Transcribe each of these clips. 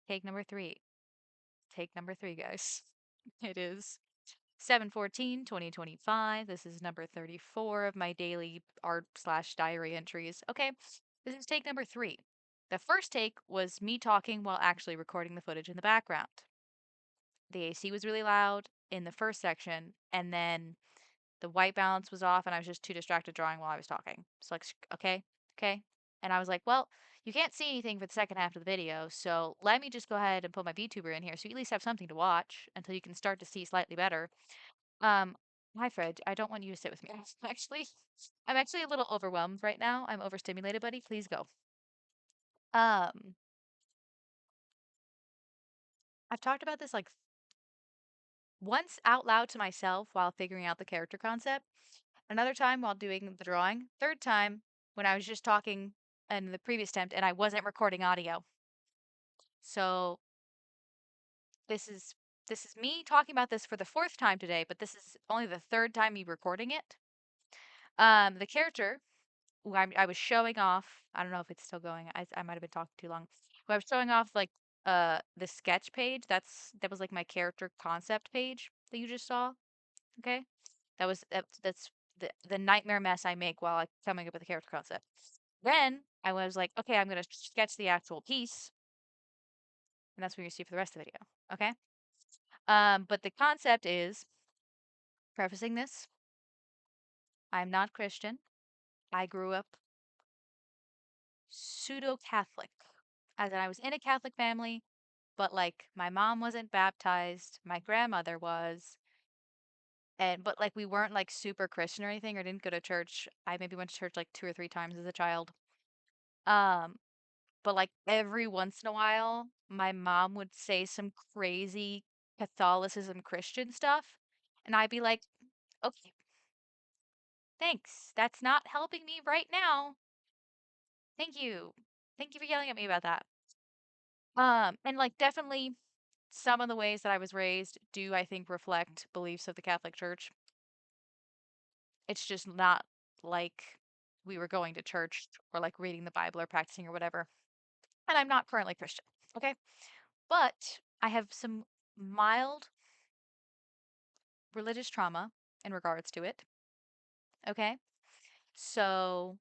Take number three. Take number three, guys. It is 7/14/2025. This is number 34 of my daily art/diary entries. Okay, this is take number three. The first take was me talking while actually recording the footage in the background. The AC was really loud in the first section, and then the white balance was off, and I was just too distracted drawing while I was talking. So, like, okay, okay. And I was like, well, you can't see anything for the second half of the video, so let me just go ahead and put my Vtuber in here so you at least have something to watch until you can start to see slightly better. Hi Fred, I don't want you to sit with me. I'm actually a little overwhelmed right now. I'm overstimulated, buddy. Please go. Um, I've talked about this like once out loud to myself while figuring out the character concept, another time while doing the drawing, third time when I was just talking in the previous attempt and I wasn't recording audio. So this is me talking about this for the fourth time today, but this is only the third time me recording it. The character who I was showing off, I don't know if it's still going. I might have been talking too long. Who I was showing off like the sketch page. That was like my character concept page that you just saw. Okay? That's the nightmare mess I make while I'm coming up with a character concept. Then I was like, okay, I'm gonna sketch the actual piece, and that's what you're gonna see for the rest of the video. Okay? But the concept is prefacing this. I'm not Christian. I grew up pseudo-Catholic, as in I was in a Catholic family, but like my mom wasn't baptized, my grandmother was, but like we weren't like super Christian or anything, or didn't go to church. I maybe went to church like 2 or 3 times as a child. Um, but like every once in a while, my mom would say some crazy Catholicism Christian stuff, and I'd be like, okay, thanks. That's not helping me right now. Thank you. Thank you for yelling at me about that. And like definitely some of the ways that I was raised do, I think, reflect beliefs of the Catholic Church. It's just not like we were going to church or like reading the Bible or practicing or whatever. And I'm not currently Christian, okay? But I have some mild religious trauma in regards to it, okay? So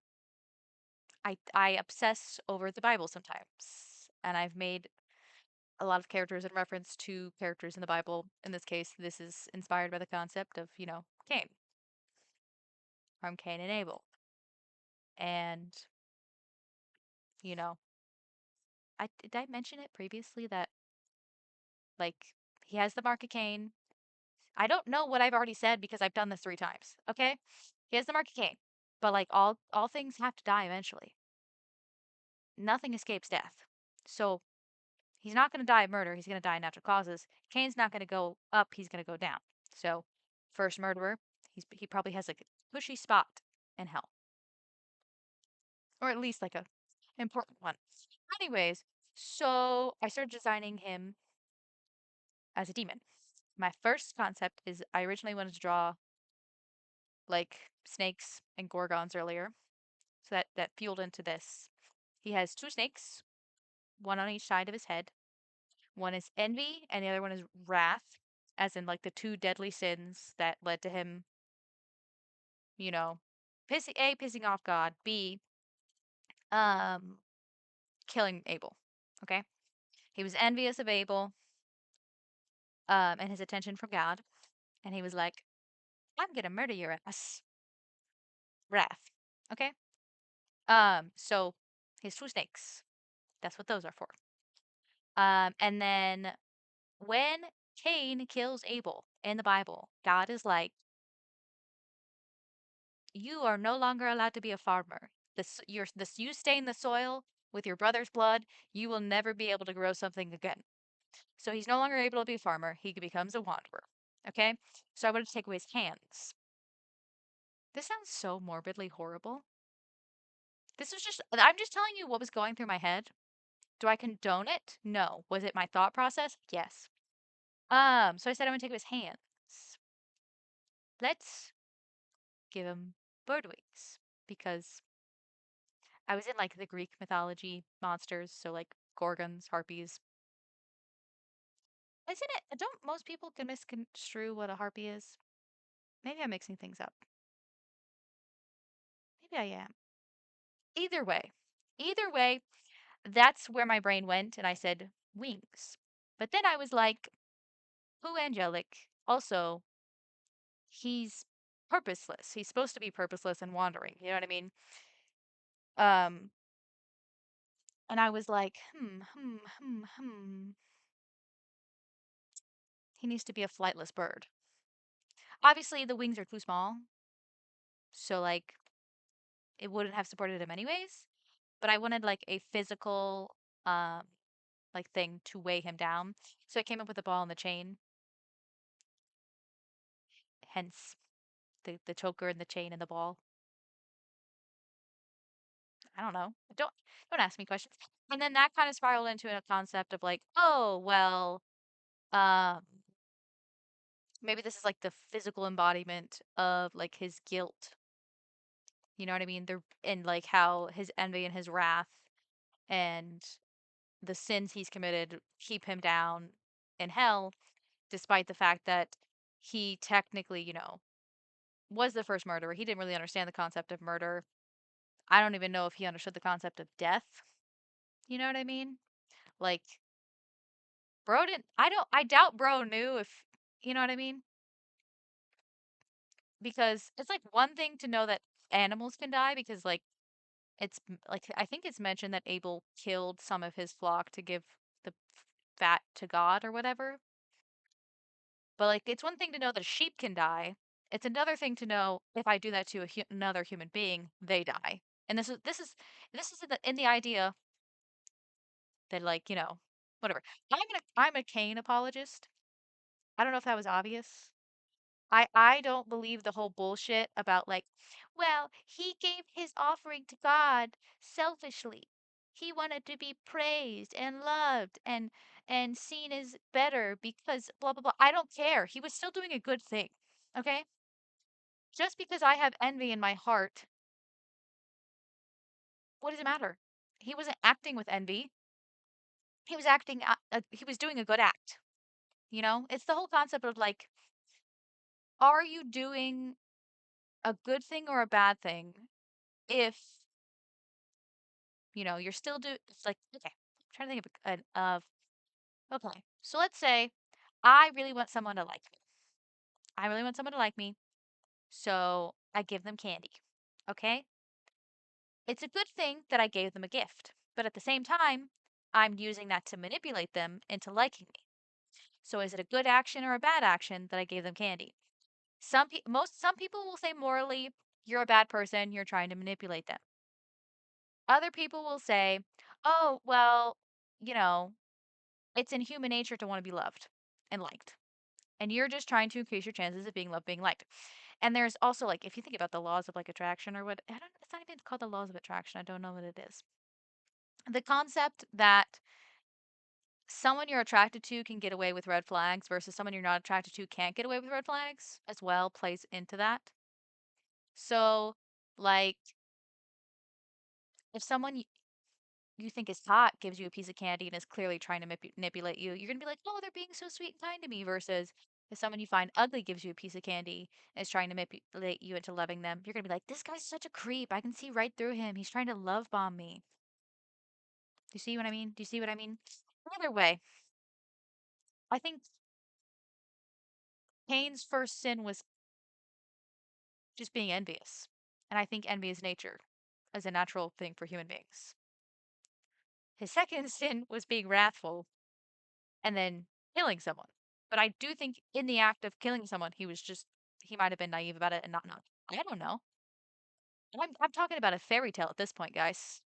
I obsess over the Bible sometimes, and I've made a lot of characters in reference to characters in the Bible. In this case, this is inspired by the concept of, Cain, from Cain and Abel. And, you know, did I mention it previously that like he has the mark of Cain? I don't know what I've already said because I've done this 3 times. Okay? He has the mark of Cain. But like all things have to die eventually. Nothing escapes death. So he's not gonna die of murder, he's gonna die of natural causes. Cain's not gonna go up, he's gonna go down. So first murderer, he probably has like a cushy spot in hell. Or at least like a important one. Anyways, so I started designing him as a demon. My first concept is I originally wanted to draw like snakes and gorgons earlier. So that fueled into this. He has 2 snakes, one on each side of his head. One is envy and the other one is wrath, as in like the 2 deadly sins that led to him, you know, pissing off God, B, um killing Abel. Okay? He was envious of Abel, and his attention from God, and he was like, I'm gonna murder your ass. Wrath. Okay? So his 2 snakes. That's what those are for. And then when Cain kills Abel in the Bible, God is like, you are no longer allowed to be a farmer. You stain the soil with your brother's blood. You will never be able to grow something again. So he's no longer able to be a farmer. He becomes a wanderer. Okay? So I wanted to take away his hands. This sounds so morbidly horrible. I'm just telling you what was going through my head. Do I condone it? No. Was it my thought process? Yes. So I said I'm gonna take away his hands. Let's give him bird wings because I was in like the Greek mythology monsters, so like gorgons, harpies, Isn't it? Don't most people can misconstrue what a harpy is? Maybe I'm mixing things up. Maybe I am. Either way, either way, that's where my brain went, and I said wings. But then I was like, who angelic? Also, he's purposeless. He's supposed to be purposeless and wandering. You know what I mean? Um, and I was like, He needs to be a flightless bird. Obviously, the wings are too small, so like it wouldn't have supported him anyways. But I wanted like a physical, um, like thing to weigh him down. So I came up with the ball and the chain. Hence the choker and the chain and the ball. I don't know. Don't ask me questions. And then that kind of spiraled into a concept of like, oh well, um, maybe this is like the physical embodiment of like his guilt. You know what I mean? And like how his envy and his wrath and the sins he's committed keep him down in hell, despite the fact that he technically, was the first murderer. He didn't really understand the concept of murder. I don't even know if he understood the concept of death. You know what I mean? Like, bro didn't, I doubt bro knew if, you know what I mean? Because it's like one thing to know that animals can die because, like, like, I think it's mentioned that Abel killed some of his flock to give the fat to God or whatever. But, like, it's one thing to know that a sheep can die. It's another thing to know if I do that to another human being, they die. And this is in the idea that, like, whatever. I'm a Cain apologist. I don't know if that was obvious. I don't believe the whole bullshit about like, well, he gave his offering to God selfishly. He wanted to be praised and loved and seen as better because blah blah blah. I don't care. He was still doing a good thing. Okay? Just because I have envy in my heart, what does it matter? He wasn't acting with envy. He was he was doing a good act. It's the whole concept of like, are you doing a good thing or a bad thing if you're still it's like, okay, I'm trying to think okay. So let's say I really want someone to like me. I really want someone to like me, so I give them candy. Okay? It's a good thing that I gave them a gift, but at the same time, I'm using that to manipulate them into liking me. So is it a good action or a bad action that I gave them candy? Some people will say morally, you're a bad person, you're trying to manipulate them. Other people will say, oh, well, you know, it's in human nature to want to be loved and liked. And you're just trying to increase your chances of being loved, being liked. And there's also like, if you think about the laws of like attraction or what, it's not even called the laws of attraction. I don't know what it is. The concept that someone you're attracted to can get away with red flags versus someone you're not attracted to can't get away with red flags as well plays into that. So, like, if someone you think is hot gives you a piece of candy and is clearly trying to manipulate you, you're going to be like, oh, they're being so sweet and kind to me. Versus if someone you find ugly gives you a piece of candy and is trying to manipulate you into loving them, you're going to be like, this guy's such a creep. I can see right through him. He's trying to love bomb me. Do you see what I mean? Do you see what I mean? Either way, I think Cain's first sin was just being envious. And I think envy is nature, as a natural thing for human beings. His second sin was being wrathful and then killing someone. But I do think in the act of killing someone, he might have been naive about it and not. I don't know. I'm talking about a fairy tale at this point, guys.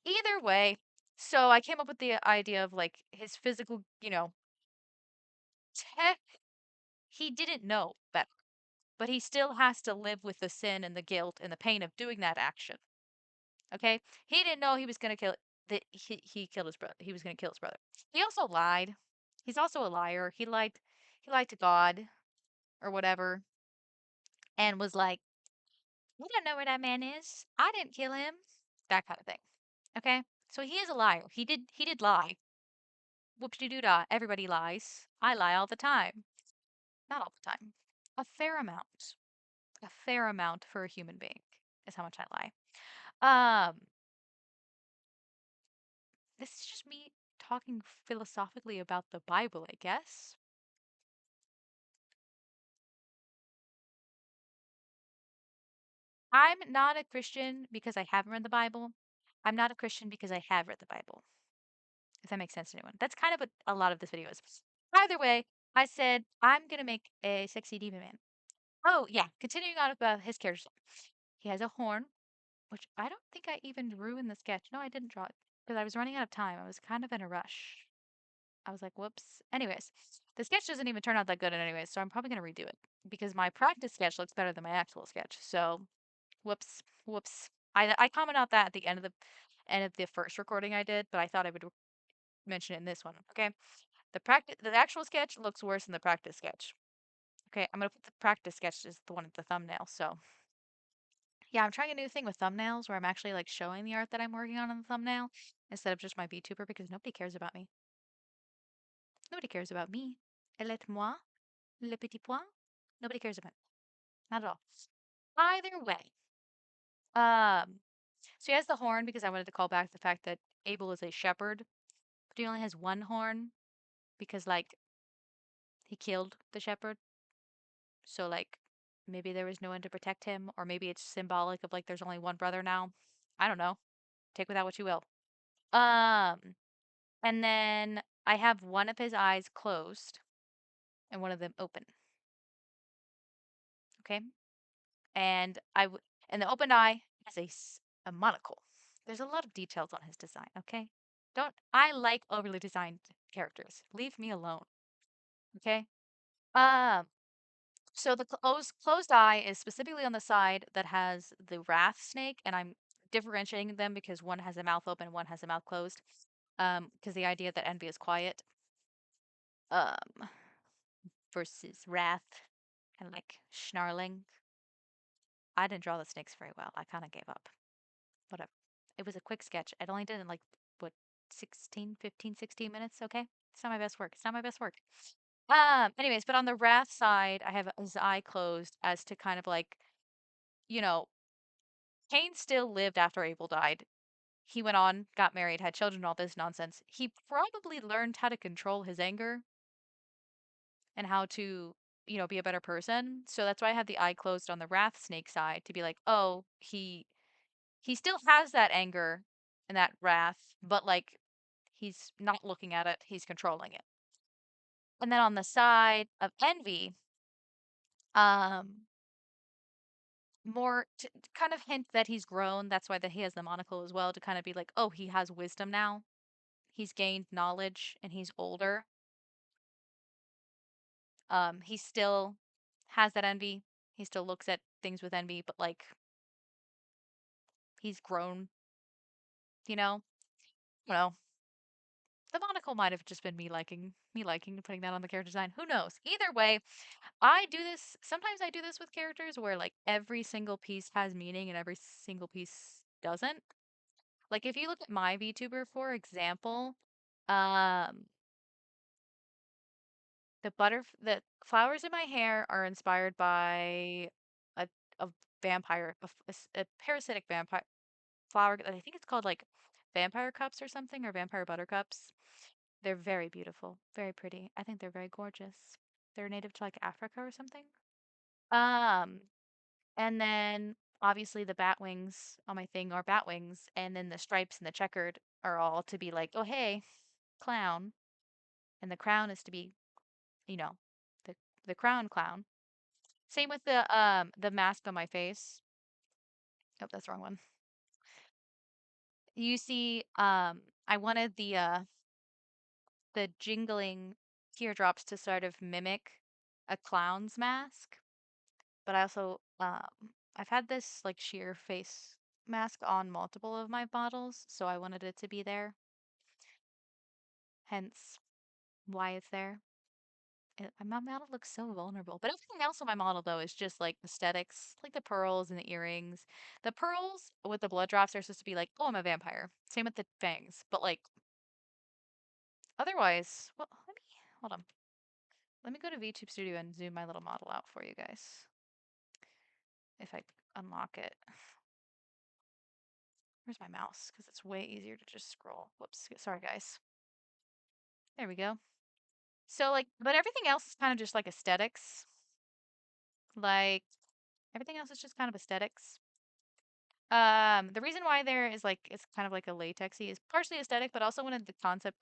Either way, so I came up with the idea of like his physical, tech. He didn't know better, but he still has to live with the sin and the guilt and the pain of doing that action. Okay, he didn't know he was gonna kill that he killed his brother. He was gonna kill his brother. He also lied. He's also a liar. He lied to God or whatever, and was like, "We don't know where that man is. I didn't kill him." That kind of thing. Okay, so he is a liar. He did lie. Whoop-de-doo-dah. Everybody lies. I lie all the time. Not all the time. A fair amount. A fair amount for a human being is how much I lie. This is just me talking philosophically about the Bible, I guess. I'm not a Christian because I haven't read the Bible. I'm not a Christian because I have read the Bible. If that makes sense to anyone. That's kind of what a lot of this video is. Either way, I said I'm gonna make a sexy demon man. Oh yeah, continuing on about his character. He has a horn, which I don't think I even drew in the sketch. No, I didn't draw it because I was running out of time. I was kind of in a rush. I was like, whoops. Anyways, the sketch doesn't even turn out that good anyways, so I'm probably gonna redo it because my practice sketch looks better than my actual sketch. So, whoops, whoops. I commented out that at the end of the first recording I did, but I thought I would mention it in this one. Okay, the actual sketch looks worse than the practice sketch. Okay, I'm gonna put the practice sketch as the one at the thumbnail. So yeah, I'm trying a new thing with thumbnails where I'm actually like showing the art that I'm working on in the thumbnail instead of just my VTuber because nobody cares about me. Nobody cares about me. Elette-moi, le petit point. Nobody cares about me. Not at all. Either way, um, so he has the horn because I wanted to call back the fact that Abel is a shepherd, but he only has one horn because like he killed the shepherd. So like maybe there was no one to protect him, or maybe it's symbolic of like there's only one brother now. I don't know. Take with that what you will. Um, and then I have one of his eyes closed and one of them open. Okay, and and the open eye has a monocle. There's a lot of details on his design. Okay, don't I like overly designed characters? Leave me alone. Okay. Um, So the closed eye is specifically on the side that has the wrath snake, and I'm differentiating them because one has a mouth open and one has a mouth closed. Because the idea that envy is quiet, um, versus wrath, kind of like snarling. I didn't draw the snakes very well. I kind of gave up. Whatever. It was a quick sketch. I only did it in like, what, 16, 15, 16 minutes? Okay. It's not my best work. It's not my best work. Anyways, but on the wrath side, I have his eye closed as to kind of like, you know, Cain still lived after Abel died. He went on, got married, had children, all this nonsense. He probably learned how to control his anger and how to, be a better person. So that's why I had the eye closed on the wrath snake side to be like, oh, he still has that anger and that wrath, but like he's not looking at it, he's controlling it. And then on the side of envy, um, more to kind of hint that he's grown. That's why that he has the monocle as well to kind of be like, oh, he has wisdom now. He's gained knowledge and he's older. He still has that envy. He still looks at things with envy, but like he's grown, you know? I don't know. The monocle might have just been me liking putting that on the character design. Who knows? Either way, I do this sometimes I do this with characters where like every single piece has meaning and every single piece doesn't. Like if you look at my VTuber, for example, um the flowers in my hair are inspired by a a vampire, a parasitic vampire flower. I think it's called like vampire cups or something, or vampire buttercups. They're very beautiful, very pretty. I think they're very gorgeous. They're native to like Africa or something. Um, and then obviously the bat wings on my thing are bat wings, and then the stripes and the checkered are all to be like, oh hey, clown, and the crown is to be, you know, the crown clown. Same with the mask on my face. Oh, that's the wrong one. You see, I wanted the jingling teardrops to sort of mimic a clown's mask, but I also I've had this like sheer face mask on multiple of my models, so I wanted it to be there. Hence why it's there. My model looks so vulnerable. But everything else on my model, though, is just like aesthetics, like the pearls and the earrings. The pearls with the blood drops are supposed to be like, oh, I'm a vampire. Same with the fangs. But like, Otherwise, well, hold on. Let me go to VTube Studio and zoom my little model out for you guys. If I unlock it. Where's my mouse? Because it's way easier to just scroll. Whoops. Sorry, guys. There we go. So, like, but everything else is kind of just like aesthetics. Like, everything else is just kind of aesthetics. The reason why there is like, it's kind of like a latexy is partially aesthetic, but also one of the concept.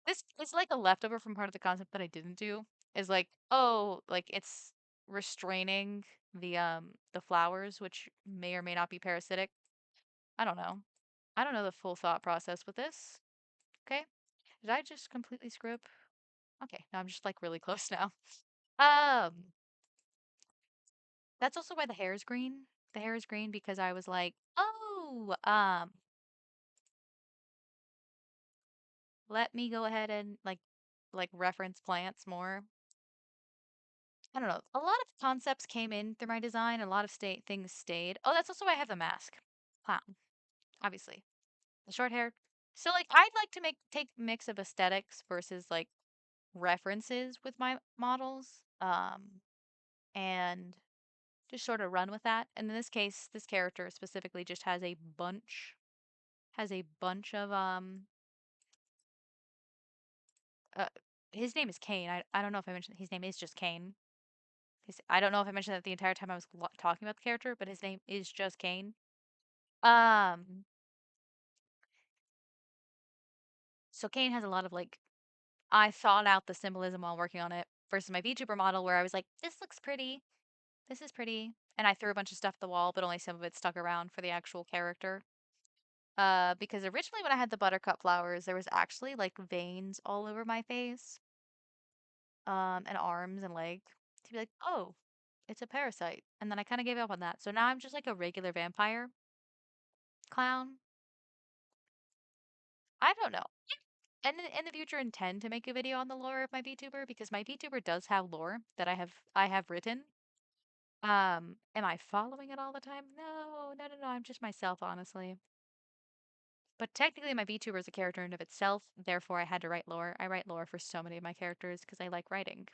This is like a leftover from part of the concept that I didn't do. Is like, oh, like it's restraining the flowers, which may or may not be parasitic. I don't know. I don't know the full thought process with this. Okay. Did I just completely screw up? Okay, now I'm just like really close now. Um, that's also why the hair is green. The hair is green because I was like, oh, let me go ahead and like reference plants more. I don't know. A lot of concepts came in through my design. A lot of things stayed. Oh, that's also why I have the mask. Clown, obviously. The short hair. So like I'd like to take mix of aesthetics versus like references with my models. And just sort of run with that. And in this case, this character specifically just has a bunch of uh his name is Cain. I don't know if I mentioned his name is just Cain. I don't know if I mentioned that the entire time I was talking about the character, but his name is just Cain. Um so Cain has a lot of like I thought out the symbolism while working on it versus my VTuber model where I was like, this looks pretty. This is pretty. And I threw a bunch of stuff at the wall, but only some of it stuck around for the actual character. Because originally when I had the buttercup flowers, there was actually like veins all over my face, and arms and legs to be like, oh, it's a parasite. And then I kind of gave up on that. So now I'm just like a regular vampire clown. I don't know. And in the future, intend to make a video on the lore of my VTuber because my VTuber does have lore that I have written. Am I following it all the time? No, no, no, no. I'm just myself, honestly. But technically, my VTuber is a character in of itself, therefore I had to write lore. I write lore for so many of my characters because I like writing.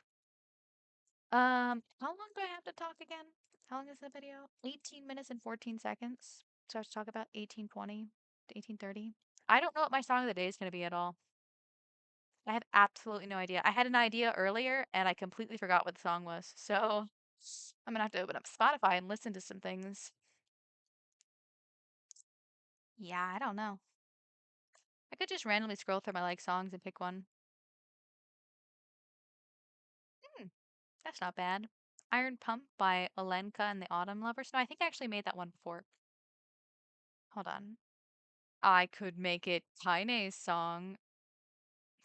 How long do I have to talk again? How long is the video? 18 minutes and 14 seconds. So I have to talk about 1820 to 1830. I don't know what my song of the day is going to be at all. I have absolutely no idea. I had an idea earlier and I completely forgot what the song was. So I'm gonna have to open up Spotify and listen to some things. Yeah, I don't know. I could just randomly scroll through my like songs and pick one. Hmm. That's not bad. Iron Pump by Olenka and the Autumn Lovers. No, I think I actually made that one before. Hold on. I could make it Kaine's song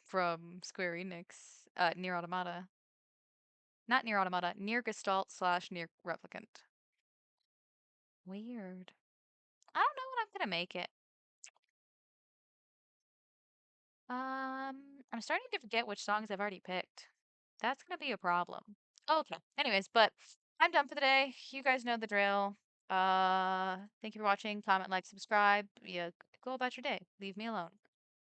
from Square Enix, Near Automata. Not Near Automata, Near Gestalt slash Near Replicant. Weird. I don't know what I'm gonna make it. I'm starting to forget which songs I've already picked. That's gonna be a problem. Okay. Anyways, but I'm done for the day. You guys know the drill. Thank you for watching. Comment, like, subscribe. Yeah, go about your day. Leave me alone.